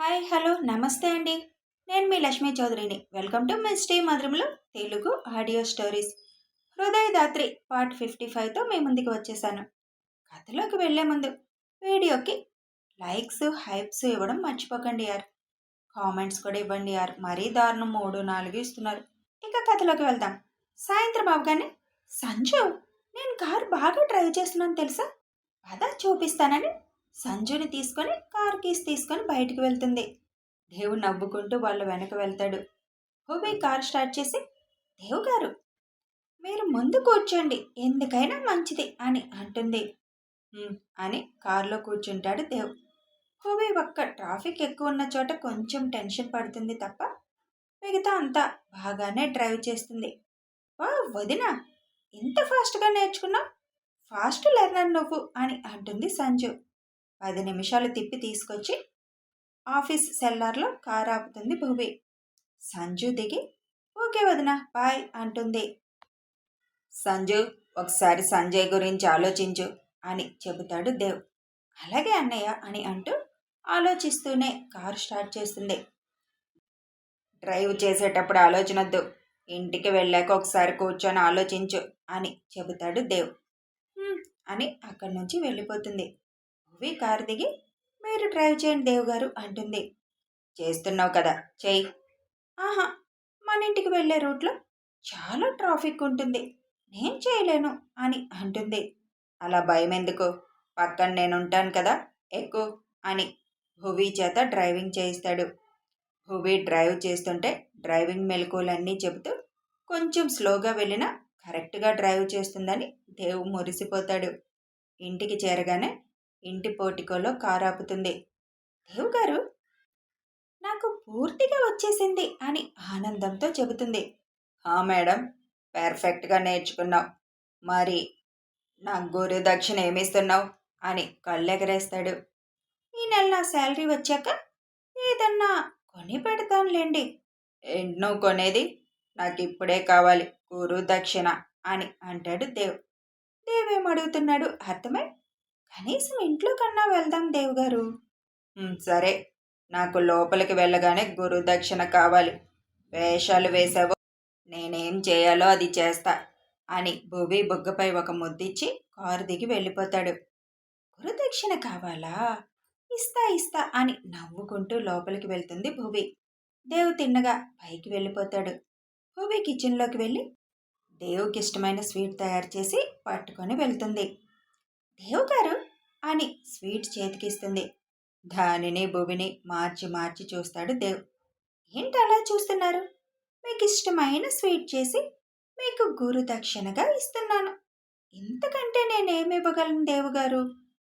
Hi hello నమస్తే అండి. నేను మీ లక్ష్మీ చౌదరిని. వెల్కమ్ టు మిస్టీ మధురంలో Telugu audio stories. Hrudayadatri part 55తో మీ ముందుకు వచ్చేసాను. కథలోకి వెళ్లే ముందు వీడియోకి లైక్స్ హైప్స్ ఇవ్వడం మర్చిపోకండి యార్. కామెంట్స్ కూడా ఇవ్వండి యార్. మరీ దారుణం 3 4 ఇస్తున్నారు. ఇక కథలోకి వెళ్దాం. సాయంత్రం అవగానే సంజు, నేను కారు బాగా డ్రైవ్ చేస్తున్నాను తెలుసా, పద చూపిస్తానని సంజుని తీసుకొని కార్ కీస్ తీసుకొని బయటికి వెళ్తుంది. దేవు నవ్వుకుంటూ వాళ్ళ వెనక వెళ్తాడు. హుబీ కార్ స్టార్ట్ చేసి, దేవు గారు మీరు ముందు కూర్చోండి, ఎందుకైనా మంచిది అని అంటుంది. "ఉమ్" అని కారులో కూర్చుంటాడు దేవ్. హుబీ ఒక్క ట్రాఫిక్ ఎక్కువ ఉన్న చోట కొంచెం టెన్షన్ పడుతుంది తప్ప మిగతా అంతా బాగానే డ్రైవ్ చేస్తుంది. వా వదినా, ఇంత ఫాస్ట్గా నేర్చుకున్నావు, ఫాస్ట్ లెర్నర్ నువ్వు అని అంటుంది సంజు. 10 నిమిషాలు తిప్పి తీసుకొచ్చి ఆఫీస్ సెల్లార్లో కారు ఆపుతుంది భువి. సంజు దిగి, ఓకే వదిన బాయ్ అంటుంది. సంజు, ఒకసారి సంజయ్ గురించి ఆలోచించు అని చెబుతాడు దేవ్. అలాగే అన్నయ్య అని అంటూ ఆలోచిస్తూనే కారు స్టార్ట్ చేస్తుంది. డ్రైవ్ చేసేటప్పుడు ఆలోచనొద్దు, ఇంటికి వెళ్ళాక ఒకసారి కూర్చొని ఆలోచించు అని చెబుతాడు దేవ్. "హ్మ్" అని అక్కడి నుంచి వెళ్ళిపోతుంది. భువి కారు దిగి, మీరు డ్రైవ్ చేయండి దేవ్ గారు అంటుంది. చేస్తున్నావు కదా, చెయ్యి. ఆహా, మన ఇంటికి వెళ్ళే రూట్లో చాలా ట్రాఫిక్ ఉంటుంది, నేను చేయలేను అని అంటుంది. అలా భయం ఎందుకు, పక్కన నేను ఉంటాను కదా, ఎక్కు అని భువి చేత డ్రైవింగ్ చేయిస్తాడు. భువి డ్రైవ్ చేస్తుంటే డ్రైవింగ్ మెలకువలన్నీ చెబుతూ కొంచెం స్లోగా వెళ్ళినా కరెక్ట్గా డ్రైవ్ చేస్తుందని దేవ్ మురిసిపోతాడు. ఇంటికి చేరగానే ఇంటి పోర్టికోలో కారు ఆపుతుంది. దేవ్ గారు, నాకు పూర్తిగా వచ్చేసింది అని ఆనందంతో చెబుతుంది. మేడం, పర్ఫెక్ట్గా నేర్చుకున్నావు. మరి నా గురు దక్షిణ ఏమిస్తున్నావు అని కళ్ళెగరేస్తాడు. ఈ నెల నా శాలరీ వచ్చాక ఏదన్నా కొని పెడతానులేండి. ఏంటి నువ్వు కొనేది, నాకు ఇప్పుడే కావాలి గురు దక్షిణ అని అంటాడు దేవ్. దేవేం అడుగుతున్నాడు అర్థమై, కనీసం ఇంట్లో కన్నా వెళ్దాం దేవ్ గారు. సరే, నాకు లోపలికి వెళ్ళగానే గురుదక్షిణ కావాలి. వేషాలు వేసావో నేనేం చేయాలో అది చేస్తా అని భువి బుగ్గపై ఒక ముద్దిచ్చి కారు దిగి వెళ్ళిపోతాడు. గురుదక్షిణ కావాలా, ఇస్తా ఇస్తా అని నవ్వుకుంటూ లోపలికి వెళ్తుంది భువి. దేవ్ తిన్నగా పైకి వెళ్ళిపోతాడు. భువి కిచెన్లోకి వెళ్ళి దేవుకి ఇష్టమైన స్వీట్ తయారు చేసి పట్టుకొని వెళ్తుంది. దేవ్ గారు అని స్వీట్ చేతికిస్తుంది. దానిని భువిని మార్చి మార్చి చూస్తాడు దేవ్. ఏంటి అలా చూస్తున్నారు, మీకు ఇష్టమైన స్వీట్ చేసి మీకు గురు దక్షిణగా ఇస్తున్నాను, ఇంతకంటే నేనేమివ్వగలను దేవు గారు,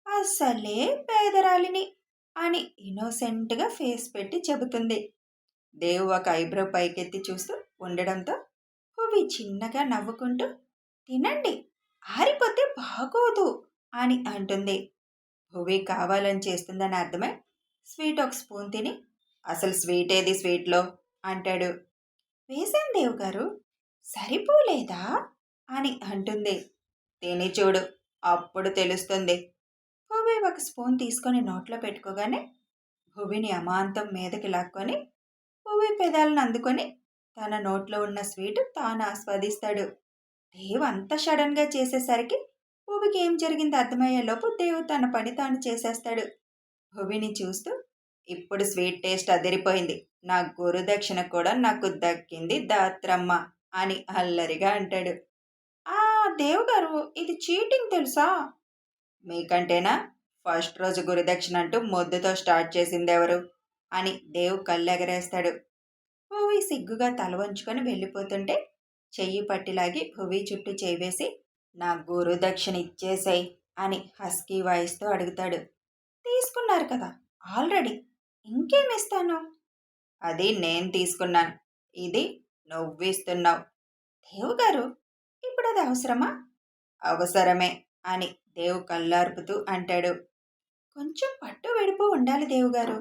అసలే పేదరాలిని అని ఇన్నోసెంట్గా ఫేస్ పెట్టి చెబుతుంది. దేవ్ ఒక ఐబ్రో పైకెత్తి చూస్తూ ఉండడంతో భువి చిన్నగా నవ్వుకుంటూ, తినండి, ఆరిపోతే బాగోదు అని అంటుంది. భువి కావాలని చేస్తుందని అర్థమై స్వీట్ ఒక స్పూన్ తిని, అసలు స్వీట్ ఏది స్వీట్లో అంటాడు. వేసాను దేవ్ గారు, సరిపోలేదా అని అంటుంది. తిని చూడు, అప్పుడు తెలుస్తుంది. భువి ఒక స్పూన్ తీసుకొని నోట్లో పెట్టుకోగానే భువిని అమాంతం మీదకి లాక్కొని భువి పెదాలను అందుకొని తన నోట్లో ఉన్న స్వీట్ తాను ఆస్వాదిస్తాడు. దేవ్ అంత సడన్గా చేసేసరికి భువికి ఏం జరిగిందో అర్థమయ్యేలోపు దేవ్ తన పని తాను చేసేస్తాడు. భువిని చూస్తూ, ఇప్పుడు స్వీట్ టేస్ట్ అదిరిపోయింది, నా గురుదక్షిణ కూడా నాకు దక్కింది దాత్రమ్మ అని అల్లరిగా అంటాడు. ఆ దేవ్ గారు, ఇది చీటింగ్ తెలుసా, మీకంటేనా, ఫస్ట్ రోజు గురుదక్షిణ అంటూ మొద్దుతో స్టార్ట్ చేసిందెవరు అని దేవ్ కళ్ళెగరేస్తాడు. భువి సిగ్గుగా తల వంచుకొని వెళ్ళిపోతుంటే చెయ్యి పట్టిలాగి భువి చుట్టూ చేయి వేసి, నా గురు దక్షిణ ఇచ్చేసేయ్ అని హస్కీ వాయిస్తో అడుగుతాడు. తీసుకున్నారు కదా ఆల్రెడీ, ఇంకేమిస్తాను, అది నేను తీసుకున్నాను, ఇది నువ్విస్తున్నావు. దేవు గారు, ఇప్పుడు అది అవసరమా, అవసరమే అని దేవు కళ్ళార్పుతూ అంటాడు. కొంచెం పట్టు విడుపు ఉండాలి దేవుగారు,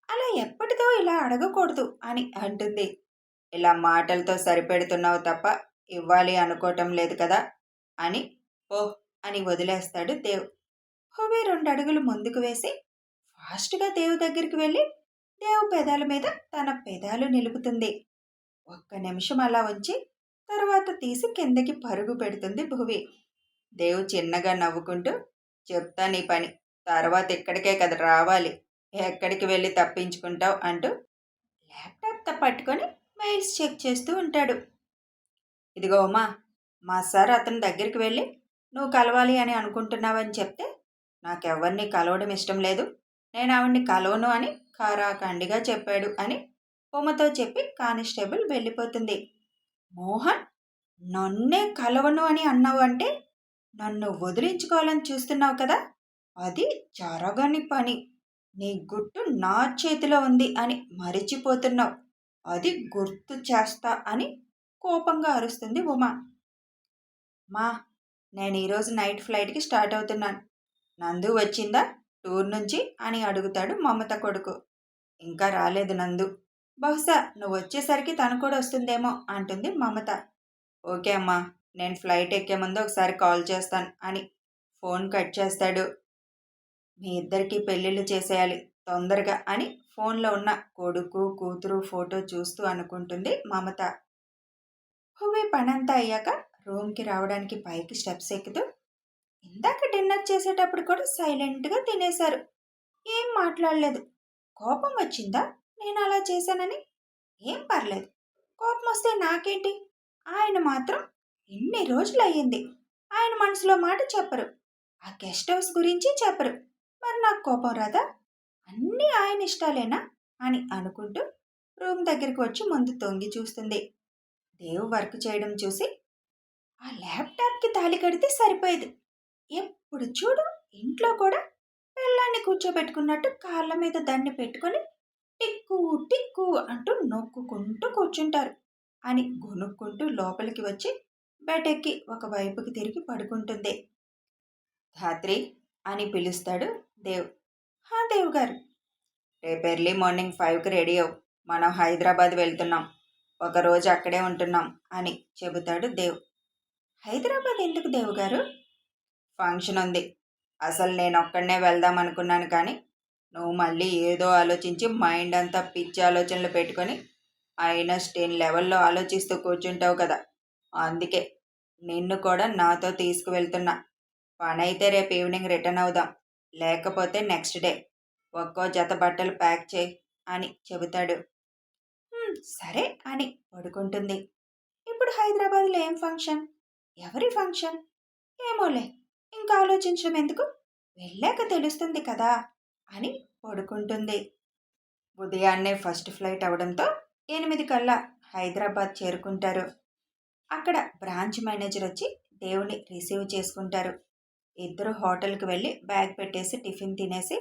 అలా ఎప్పటిదో ఇలా అడగకూడదు అని అంటుంది. ఇలా మాటలతో సరిపెడుతున్నావు తప్ప ఇవ్వాలి అనుకోవటం లేదు కదా అని ఓహ్ అని వదిలేస్తాడు దేవ్. హువే 2 అడుగులు ముందుకు వేసి ఫాస్ట్గా దేవ్ దగ్గరికి వెళ్ళి, దేవ్ పెదాల మీద తన పెదాలు నిలుపుతుంది. ఒక్క నిమిషం అలా ఉంచి తర్వాత తీసి కిందకి పరుగు పెడుతుంది భువి. దేవ్ చిన్నగా నవ్వుకుంటూ, చెప్తా నీ పని, తర్వాత ఇక్కడికే కదా రావాలి, ఎక్కడికి వెళ్ళి తప్పించుకుంటావు అంటూ ల్యాప్టాప్ పట్టుకొని మెయిల్స్ చెక్ చేస్తూ ఉంటాడు. ఇదిగో ఉమా, మా సార్ అతని దగ్గరికి వెళ్ళి నువ్వు కలవాలి అని అనుకుంటున్నావని చెప్తే నాకెవరిని కలవడం ఇష్టం లేదు, నేను ఆవిడ్ని కలవను అని ఖరాఖండిగా చెప్పాడు అని ఉమతో చెప్పి కానిస్టేబుల్ వెళ్ళిపోతుంది. మోహన్, నన్నే కలవను అని అన్నావు అంటే నన్ను వదిలించుకోవాలని చూస్తున్నావు కదా, అది జరగని పని. నీ గుట్టు నా చేతిలో ఉంది అని మరిచిపోతున్నావు, అది గుర్తు చేస్తా అని కోపంగా అరుస్తుంది ఉమా. మా, నేను ఈరోజు నైట్ ఫ్లైట్కి స్టార్ట్ అవుతున్నాను, నందు వచ్చిందా టూర్ నుంచి అని అడుగుతాడు మమత కొడుకు. ఇంకా రాలేదు నందు, బహుశా నువ్వు వచ్చేసరికి తను కూడా వస్తుందేమో అంటుంది మమత. ఓకే అమ్మా, నేను ఫ్లైట్ ఎక్కే ముందు ఒకసారి కాల్ చేస్తాను అని ఫోన్ కట్ చేస్తాడు. మీ ఇద్దరికీ పెళ్ళిళ్ళు చేసేయాలి తొందరగా అని ఫోన్లో ఉన్న కొడుకు కూతురు ఫోటో చూస్తూ అనుకుంటుంది మమత. హువీ పనంతా అయ్యాక రూమ్కి రావడానికి పైకి స్టెప్స్ ఎక్కుతూ, ఇందాక డిన్నర్ చేసేటప్పుడు కూడా సైలెంట్గా తినేశారు, ఏం మాట్లాడలేదు, కోపం వచ్చిందా నేను అలా చేశానని? ఏం పర్లేదు, కోపం వస్తే నాకేంటి, ఆయన మాత్రం ఎన్ని రోజులు అయ్యింది, ఆయన మనసులో మాట చెప్పరు, ఆ గెస్ట్ హౌస్ గురించి చెప్పరు, మరి నాకు కోపం రాదా? అన్నీ ఆయన ఇష్టాలేనా అని అనుకుంటూ రూమ్ దగ్గరికి వచ్చి ముందు తొంగి చూస్తుంది. దేవ్ వర్క్ చేయడం చూసి, ఆ ల్యాప్టాప్కి తాళి కడితే సరిపోయేది, ఎప్పుడు చూడు ఇంట్లో కూడా పిల్లాన్ని కూర్చోబెట్టుకున్నట్టు కాళ్ళ మీద దాన్ని పెట్టుకొని టిక్కు టిక్కు అంటూ నొక్కుంటూ కూర్చుంటారు అని గొనుక్కుంటూ లోపలికి వచ్చి బెడ్ ఎక్కి ఒక వైపుకి తిరిగి పడుకుంటుంది. ధాత్రి అని పిలుస్తాడు దేవ్. హా దేవ్ గారు. రేపు ఎర్లీ మార్నింగ్ 5కి రెడీ అవ్వు, మనం హైదరాబాద్ వెళ్తున్నాం, ఒకరోజు అక్కడే ఉంటున్నాం అని చెబుతాడు దేవ్. హైదరాబాద్ ఎందుకు దేవ్ గారు? ఫంక్షన్ ఉంది. అసలు నేను ఒక్కడనే వెళ్దాం అనుకున్నాను, కానీ నువ్వు మళ్ళీ ఏదో ఆలోచించి మైండ్ అంతా పిచ్చి ఆలోచనలు పెట్టుకొని ఐన్స్టీన్ లెవెల్లో ఆలోచిస్తూ కూర్చుంటావు కదా, అందుకే నిన్ను కూడా నాతో తీసుకువెళ్తున్నా. పని అయితే రేపు ఈవినింగ్ రిటర్న్ అవుదాం, లేకపోతే నెక్స్ట్ డే. ఒక్కో జత బట్టలు ప్యాక్ చేయి అని చెబుతాడు. సరే అని పడుకుంటుంది. ఇప్పుడు హైదరాబాద్లో ఏం ఫంక్షన్, ఎవరి ఫంక్షన్, ఏమోలే, ఇంకా ఆలోచించడం ఎందుకు, వెళ్ళాక తెలుస్తుంది కదా అని పడుకుంటుంది. ఉదయాన్నే ఫస్ట్ ఫ్లైట్ అవడంతో 8 కల్లా హైదరాబాద్ చేరుకుంటారు. అక్కడ బ్రాంచ్ మేనేజర్ వచ్చి దేవుని రిసీవ్ చేసుకుంటారు. ఇద్దరు హోటల్కి వెళ్ళి బ్యాగ్ పెట్టేసి టిఫిన్ తినేసి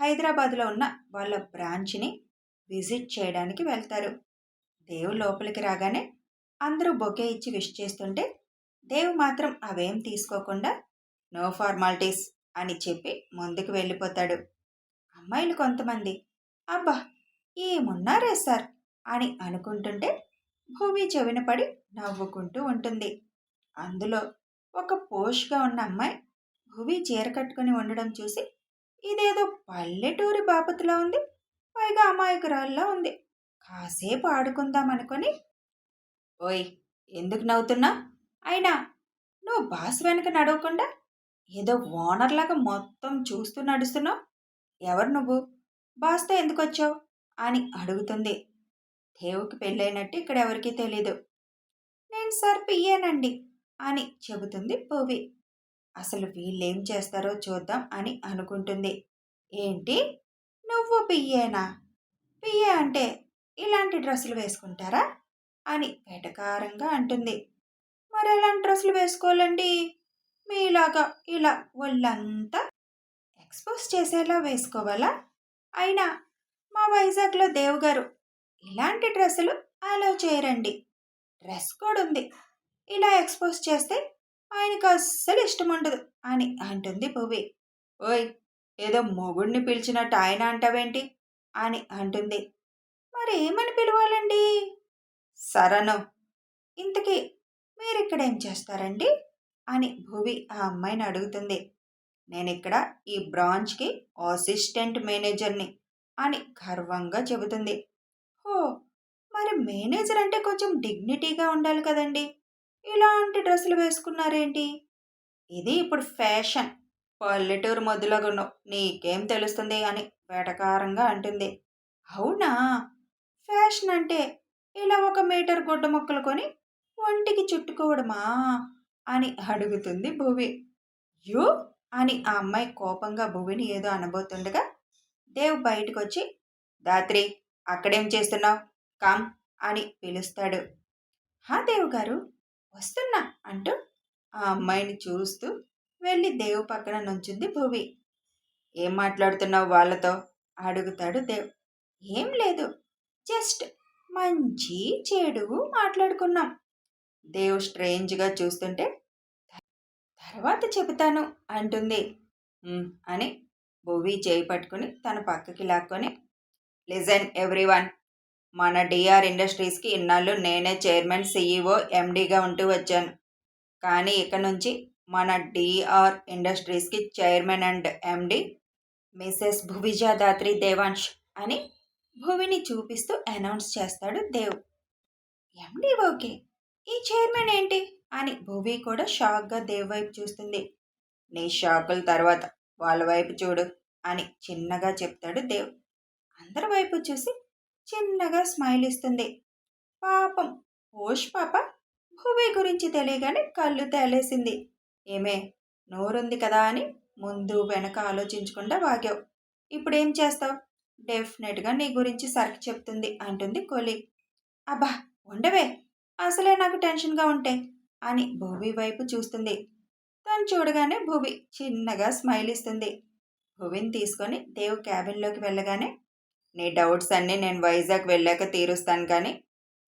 హైదరాబాద్లో ఉన్న వాళ్ళ బ్రాంచ్ని విజిట్ చేయడానికి వెళ్తారు. దేవ్ లోపలికి రాగానే అందరూ బొకే ఇచ్చి విష్ చేస్తుంటే దేవ్ మాత్రం అవేం తీసుకోకుండా నో ఫార్మాలిటీస్ అని చెప్పి ముందుకు వెళ్ళిపోతాడు. అమ్మాయిలు కొంతమంది, అబ్బా ఏమున్నారే సార్ అని అనుకుంటుంటే భూమి చెవిన పడి నవ్వుకుంటూ ఉంటుంది. అందులో ఒక పోష్గా ఉన్న అమ్మాయి భూమి చీర కట్టుకుని ఉండడం చూసి, ఇదేదో పల్లెటూరి బాపతులా ఉంది, పైగా అమాయకురాల్లా ఉంది, కాసేపు ఆడుకుందాం అనుకొని, ఓయ్ ఎందుకు నవ్వుతున్నా, అయినా నువ్వు బాస్ వెనక నడవకుండా ఏదో ఓనర్లాగా మొత్తం చూస్తూ నడుస్తున్నావు, ఎవరు నువ్వు, బాస్తో ఎందుకు వచ్చావు అని అడుగుతుంది. దేవుకి పెళ్ళైనట్టు ఇక్కడ ఎవరికీ తెలీదు, నేను సార్ పియ్యానండి అని చెబుతుంది భూవి. అసలు వీళ్ళేం చేస్తారో చూద్దాం అని అనుకుంటుంది. ఏంటి, నువ్వు పియ్యేనా, పియ్యే అంటే ఇలాంటి డ్రెస్సులు వేసుకుంటారా అని వెటకారంగా అంటుంది. మరి ఎలాంటి డ్రెస్సులు వేసుకోవాలండి, మీలాగా ఇలా ఒళ్ళంతా ఎక్స్పోజ్ చేసేలా వేసుకోవాలా, అయినా మా వైజాగ్లో దేవుగారు ఇలాంటి డ్రెస్సులు అలౌ చేయరండి, డ్రెస్ కోడ్ ఉంది, ఇలా ఎక్స్పోజ్ చేస్తే ఆయనకు అస్సలు ఇష్టం ఉండదు అని అంటుంది భూవి. ఓయ్ ఏదో మొగుడిని పిలిచినట్టు ఆయన అంటావేంటి అని అంటుంది. మరి ఏమని పిలవాలండి? సరను. ఇంతకీ మీరిక్కడేం చేస్తారండి అని భూవి ఆ అమ్మాయిని అడుగుతుంది. నేను ఇక్కడ ఈ బ్రాంచ్కి అసిస్టెంట్ మేనేజర్ని అని గర్వంగా చెబుతుంది. ఓ, మరి మేనేజర్ అంటే కొంచెం డిగ్నిటీగా ఉండాలి కదండి, ఇలాంటి డ్రెస్సులు వేసుకున్నారేంటి? ఇది ఇప్పుడు ఫ్యాషన్. పల్లెటూరు మొద్దులాగున్నావు, నీకేం తెలుస్తుంది అని వెటకారంగా అంటుంది. అవునా? ఫ్యాషన్ అంటే ఇలా 1 మీటర్ గుడ్డ ముక్కలు కొని ఒంటికి చుట్టుకోవడమా అని అడుగుతుంది భువి. యు అని ఆ అమ్మాయి కోపంగా భువిని ఏదో అనబోతుండగా దేవ్ బయటకొచ్చి, దాత్రి, అక్కడేం చేస్తున్నావు, కమ్ అని పిలుస్తాడు. హా దేవ్ గారు, వస్తున్నా అంటూ ఆ అమ్మాయిని చూస్తూ వెళ్ళి దేవ్ పక్కన నుంచుంది భువి. ఏం మాట్లాడుతున్నావు వాళ్ళతో అడుగుతాడు దేవ్. ఏం లేదు, జస్ట్ మంచి చెడు మాట్లాడుకున్నాం. దేవ్ స్ట్రేంజ్గా చూస్తుంటే తర్వాత చెబుతాను అంటుంది. అని భువి చేయి పట్టుకుని తన పక్కకి లాక్కొని, లిజన్ ఎవ్రీవన్, మన డిఆర్ ఇండస్ట్రీస్కి ఇన్నాళ్ళు నేనే చైర్మన్, సిఈఓ, ఎండీగా ఉంటూ వచ్చాను. కానీ ఇక నుంచి మన డిఆర్ ఇండస్ట్రీస్కి chairman and MD Mrs Bhuvija Dhatri Devansh అని భువిని చూపిస్తూ అనౌన్స్ చేస్తాడు దేవ్. ఎండి ఓకే, ఈ చైర్మన్ ఏంటి అని భువి కూడా షాక్గా దేవ్ వైపు చూస్తుంది. నీ షాకుల తర్వాత వాళ్ళ వైపు చూడు అని చిన్నగా చెప్తాడు దేవ్. అందరి వైపు చూసి చిన్నగా స్మైల్ ఇస్తుంది. పాపం ఓష్ పాప భువి గురించి తెలియగానే కళ్ళు తేలేసింది. ఏమే, నోరుంది కదా అని ముందు వెనక ఆలోచించకుండా వాగావు. ఇప్పుడేం చేస్తావు? డెఫినెట్గా నీ గురించి సరికి చెప్తుంది అంటుంది కోలి. అబ్బా ఉండవే, అసలే నాకు టెన్షన్గా ఉంటే అని భువి వైపు చూస్తుంది. తను చూడగానే భువి చిన్నగా స్మైల్ ఇస్తుంది. భువిని తీసుకొని దేవ్ క్యాబిన్లోకి వెళ్ళగానే, నీ డౌట్స్ అన్నీ నేను వైజాగ్ వెళ్ళాక తీరుస్తాను, కానీ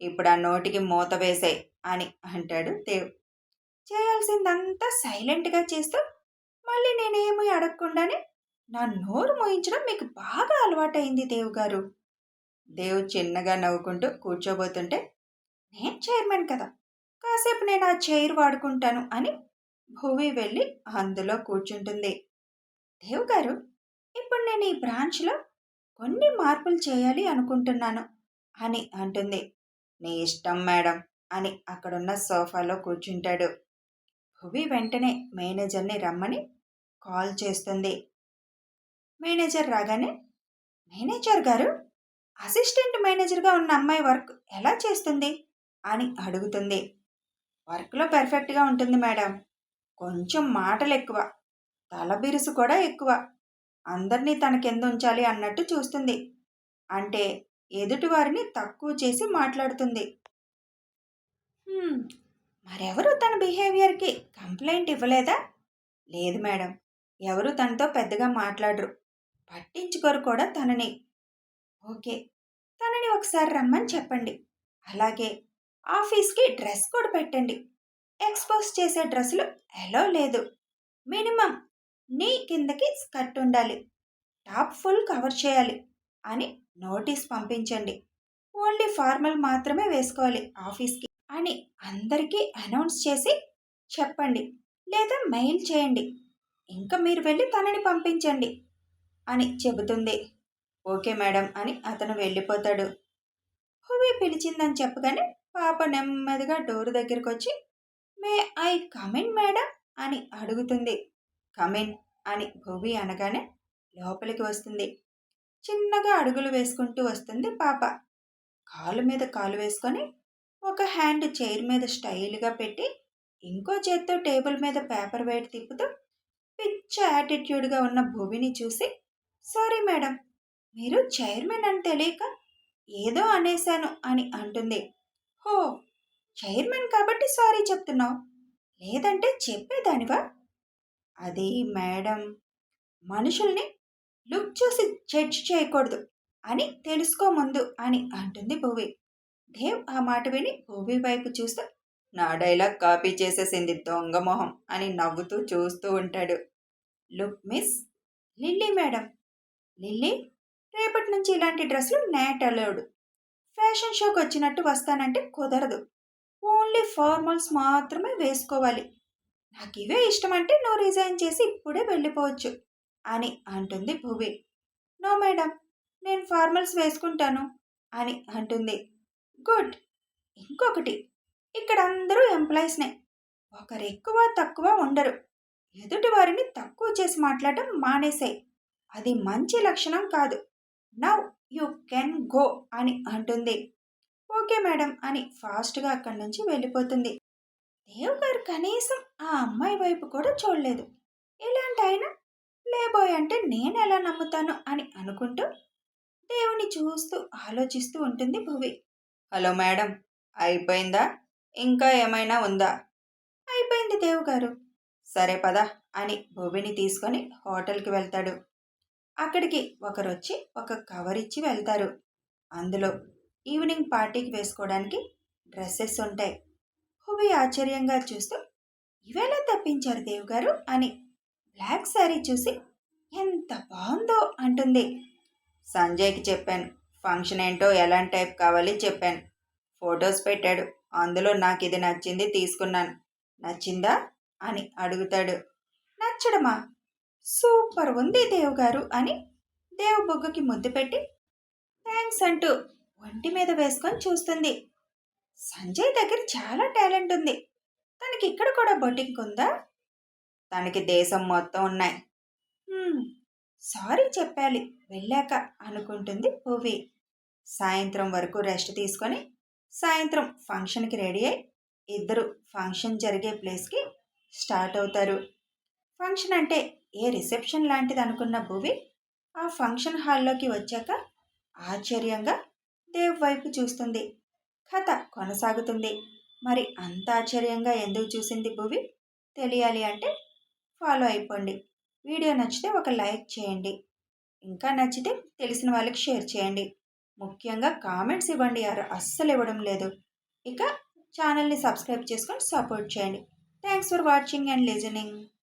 ఇప్పుడు ఆ నోటికి మూత వేసాయి అని అంటాడు దేవ్. చేయాల్సిందంతా సైలెంట్గా చేస్తూ మళ్ళీ నేనేమీ అడగకుండానే నా నోరు మోయించడం మీకు బాగా అలవాటైంది దేవ్ గారు. దేవ్ చిన్నగా నవ్వుకుంటూ కూర్చోబోతుంటే, నేను చైర్మన్ కదా, కాసేపు నేను ఆ చైర్ వాడుకుంటాను అని భువి వెళ్ళి అందులో కూర్చుంటుంది. దేవ్ గారు, ఇప్పుడు నేను ఈ బ్రాంచ్లో కొన్ని మార్పులు చేయాలి అనుకుంటున్నాను అని అంటుంది. నీ ఇష్టం మేడం అని అక్కడున్న సోఫాలో కూర్చుంటాడు. భువి వెంటనే మేనేజర్ని రమ్మని కాల్ చేస్తుంది. మేనేజర్ రాగానే, మేనేజర్ గారు, అసిస్టెంట్ మేనేజర్గా ఉన్న అమ్మాయి వర్క్ ఎలా చేస్తుంది అని అడుగుతుంది. వర్క్లో పర్ఫెక్ట్గా ఉంటుంది మేడం, కొంచెం మాటలు ఎక్కువ, తల బిరుసు కూడా ఎక్కువ, అందరినీ తన కింద ఉంచాలి అన్నట్టు చూస్తుంది. అంటే ఎదుటివారిని తక్కువ చేసి మాట్లాడుతుంది. మరెవరు తన బిహేవియర్కి కంప్లైంట్ ఇవ్వలేదా? లేదు మేడం, ఎవరు తనతో పెద్దగా మాట్లాడరు, పట్టించుకోరు కూడా తనని. ఓకే, తనని ఒకసారి రమ్మని చెప్పండి. అలాగే ఆఫీస్కి డ్రెస్ కోడ్ పెట్టండి. ఎక్స్పోజ్ చేసే డ్రెస్సులు ఎలో లేదు. మినిమం నీ కిందకి స్కర్ట్ ఉండాలి, టాప్ ఫుల్ కవర్ చేయాలి అని నోటీస్ పంపించండి. ఓన్లీ ఫార్మల్ మాత్రమే వేసుకోవాలి ఆఫీస్కి అని అందరికీ అనౌన్స్ చేసి చెప్పండి, లేదా మెయిల్ చేయండి. ఇంకా మీరు వెళ్ళి తనని పంపించండి అని చెబుతుంది. ఓకే మేడం అని అతను వెళ్ళిపోతాడు. భువి పిలిచిందని చెప్పగానే పాప నెమ్మదిగా డోర్ దగ్గరికి వచ్చి, మే ఐ కమిన్ మేడం అని అడుగుతుంది. కమిన్ అని భువి అనగానే లోపలికి వస్తుంది. చిన్నగా అడుగులు వేసుకుంటూ వస్తుంది పాప. కాలు మీద కాలు వేసుకొని ఒక హ్యాండ్ చైర్ మీద స్టైల్గా పెట్టి ఇంకో చేత్తో టేబుల్ మీద పేపర్ వెయిట్ తిప్పుతూ పిచ్చ యాటిట్యూడ్గా ఉన్న భువిని చూసి, సారీ మేడం, మీరు చైర్మన్ అని తెలియక ఏదో అనేశాను అని అంటుంది. హో, చైర్మన్ కాబట్టి సారీ చెప్తున్నావు, లేదంటే చెప్పేదానివా? అది మేడం, మనుషుల్ని లుక్ చూసి జడ్జ్ చేయకూడదు అని తెలుసుకో ముందు అని అంటుంది భువి. దేవ్ ఆ మాట విని భువి వైపు చూస్తూ, నా డైలాగ్ కాపీ చేసేసింది దొంగ మొహం అని నవ్వుతూ చూస్తూ ఉంటాడు. Look miss lily madam, lily, రేపటి నుంచి ఇలాంటి డ్రెస్సులు నాట్ అలౌడ్. ఫ్యాషన్ షోకి వచ్చినట్టు వస్తానంటే కుదరదు, ఓన్లీ ఫార్మల్స్ మాత్రమే వేసుకోవాలి. నాకు ఇవే ఇష్టం అంటే నువ్వు రిజైన్ చేసి ఇప్పుడే వెళ్ళిపోవచ్చు అని అంటుంది భువి. నో మేడం, నేను ఫార్మల్స్ వేసుకుంటాను అని అంటుంది. గుడ్. ఇంకొకటి, ఇక్కడ అందరూ ఎంప్లాయీస్నే. ఒకరు ఎక్కువ తక్కువ ఉండరు. ఎదుటి వారిని తక్కువ చేసి మాట్లాడటం మానేసాయి. అది మంచి లక్షణం కాదు. నౌ యూ కెన్ గో అని అంటుంది. ఓకే మేడం అని ఫాస్ట్గా అక్కడి నుంచి వెళ్ళిపోతుంది. దేవ్ గారు కనీసం ఆ అమ్మాయి వైపు కూడా చూడలేదు. ఇలాంటి ఆయన లేబోయ్ అంటే నేను ఎలా నమ్ముతాను అని అనుకుంటూ దేవుని చూస్తూ ఆలోచిస్తూ ఉంటుంది భువి. హలో మేడం, అయిపోయిందా? ఇంకా ఏమైనా ఉందా? అయిపోయింది దేవ్ గారు. సరే పద అని భువిని తీసుకొని హోటల్కి వెళ్తాడు. అక్కడికి ఒకరొచ్చి ఒక కవర్ ఇచ్చి వెళ్తారు. అందులో ఈవినింగ్ పార్టీకి వేసుకోవడానికి డ్రెస్సెస్ ఉంటాయి. భువి ఆశ్చర్యంగా చూస్తూ, ఇవేలా తప్పించారు దేవ్ గారు అని బ్లాక్ శారీ చూసి ఎంత బాగుందో అంటుంది. సంజయ్కి చెప్పాను, ఫంక్షన్ ఏంటో ఎలాంటి టైప్ కావాలి చెప్పాను. ఫొటోస్ పెట్టాడు. అందులో నాకు ఇది నచ్చింది తీసుకున్నాను. నచ్చిందా అని అడుగుతాడు. నచ్చడమా? సూపర్ ఉంది దేవ్ గారు అని దేవ్ బొగ్గకి ముద్దు పెట్టి థ్యాంక్స్ అంటూ ఒంటి మీద వేసుకొని చూస్తుంది. సంజయ్ దగ్గర చాలా టాలెంట్ ఉంది. తనకి ఇక్కడ కూడా బొటిక్ ఉందా? తనకి దేశం మొత్తం ఉన్నాయి. సారీ చెప్పాలి వెళ్ళాక అనుకుంటుంది భువి. సాయంత్రం వరకు రెస్ట్ తీసుకొని సాయంత్రం ఫంక్షన్కి రెడీ అయి ఇద్దరు ఫంక్షన్ జరిగే ప్లేస్కి స్టార్ట్ అవుతారు. ఫంక్షన్ అంటే ఏ రిసెప్షన్ లాంటిది అనుకున్న భువి ఆ ఫంక్షన్ హాల్లోకి వచ్చాక ఆశ్చర్యంగా దేవ్ వైపు చూస్తుంది. కథ కొనసాగుతుంది. మరి అంత ఆశ్చర్యంగా ఎందుకు చూసింది భువి తెలియాలి అంటే ఫాలో అయిపోండి. వీడియో నచ్చితే ఒక లైక్ చేయండి. ఇంకా నచ్చితే తెలిసిన వాళ్ళకి షేర్ చేయండి. ముఖ్యంగా కామెంట్స్ ఇవ్వండి. యారు అస్సలు ఇవ్వడం లేదు. ఇక ఛానల్ని సబ్స్క్రైబ్ చేసుకొని సపోర్ట్ చేయండి. Thanks for watching and listening.